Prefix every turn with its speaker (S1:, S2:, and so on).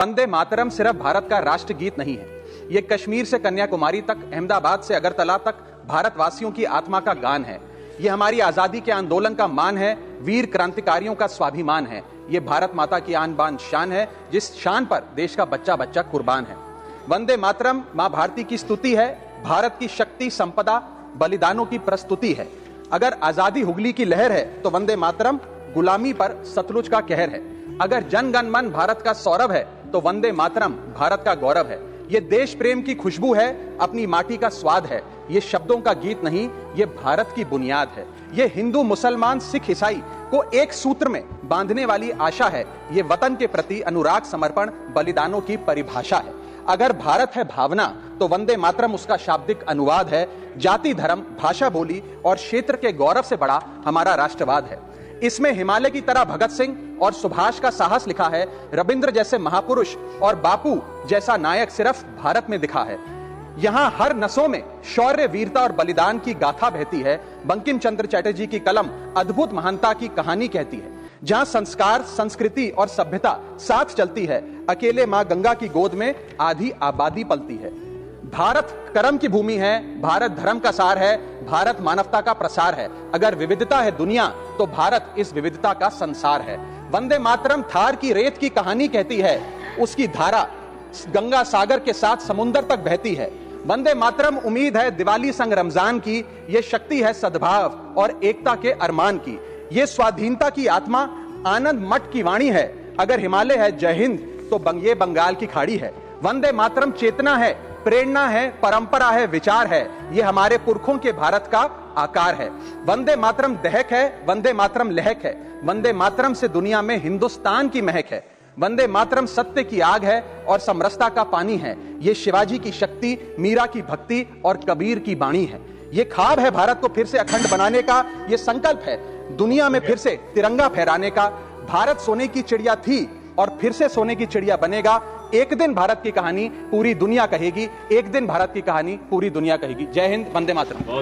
S1: वंदे मातरम सिर्फ भारत का राष्ट्रगीत नहीं है, ये कश्मीर से कन्याकुमारी तक, अहमदाबाद से अगरतला तक भारतवासियों की आत्मा का गान है। ये हमारी आजादी के आंदोलन का मान है, वीर क्रांतिकारियों का स्वाभिमान है। ये भारत माता की आन बान शान है, जिस शान पर देश का बच्चा बच्चा कुर्बान है। वंदे मातरम मां भारती की स्तुति है, भारत की शक्ति, संपदा, बलिदानों की प्रस्तुति है। अगर आजादी हुगली की लहर है तो वंदे मातरम गुलामी पर सतलुज का कहर है। अगर जन गण मन भारत का सौरभ है तो वंदे मातरम भारत का गौरव है। ये देश प्रेम की खुशबू है, अपनी माटी का स्वाद है। ये शब्दों का गीत नहीं, ये भारत की बुनियाद है। ये हिंदू, मुसलमान, सिख, ईसाई को एक सूत्र में बांधने वाली आशा है। ये वतन के प्रति अनुराग, समर्पण, बलिदानों की परिभाषा है। अगर भारत है भावना तो वंदे मातरम उसका शाब्दिक अनुवाद है। जाति, धर्म, भाषा, बोली और क्षेत्र के गौरव से बड़ा हमारा राष्ट्रवाद है। इसमें हिमालय की तरह भगत सिंह और सुभाष का साहस लिखा है। रविंद्र जैसे महापुरुष और बापू जैसा नायक सिर्फ भारत में दिखा है। यहाँ हर नसों में शौर्य, वीरता और बलिदान की गाथा बहती है। बंकिम चंद्र चटर्जी की कलम अद्भुत महानता की कहानी कहती है। जहाँ संस्कार, संस्कृति और सभ्यता साथ चलती है, अकेले माँ गंगा की गोद में आधी आबादी पलती है। भारत कर्म की भूमि है, भारत धर्म का सार है, भारत मानवता का प्रसार है। अगर विविधता है दुनिया तो भारत इस विविधता का संसार है। वंदे मातरम थार की रेत की कहानी कहती है, उसकी धारा गंगा सागर के साथ समुंदर तक बहती है। वंदे मातरम उम्मीद है दिवाली संग रमजान की, ये शक्ति है सद्भाव और एकता के अरमान की। ये स्वाधीनता की आत्मा आनंद मठ की वाणी है। अगर हिमालय है जय हिंद तो ये बंगाल की खाड़ी है। वंदे मातरम चेतना है, प्रेरणा है, परंपरा है, विचार है। ये हमारे पुरखों के भारत का आकार है। वंदे मातरम दहक है, वंदे मातरम लहक है। वंदे मातरम से दुनिया में हिंदुस्तान की महक है। वंदे मातरम सत्य की आग है और समरसता का पानी है। ये शिवाजी की शक्ति, मीरा की भक्ति और कबीर की बाणी है। ये ख्वाब है भारत को फिर से अखंड बनाने का। ये संकल्प है दुनिया में फिर से तिरंगा फहराने का। भारत सोने की चिड़िया थी और फिर से सोने की चिड़िया बनेगा। एक दिन भारत की कहानी पूरी दुनिया कहेगी, एक दिन भारत की कहानी पूरी दुनिया कहेगी। जय हिंद, वंदे मातरम।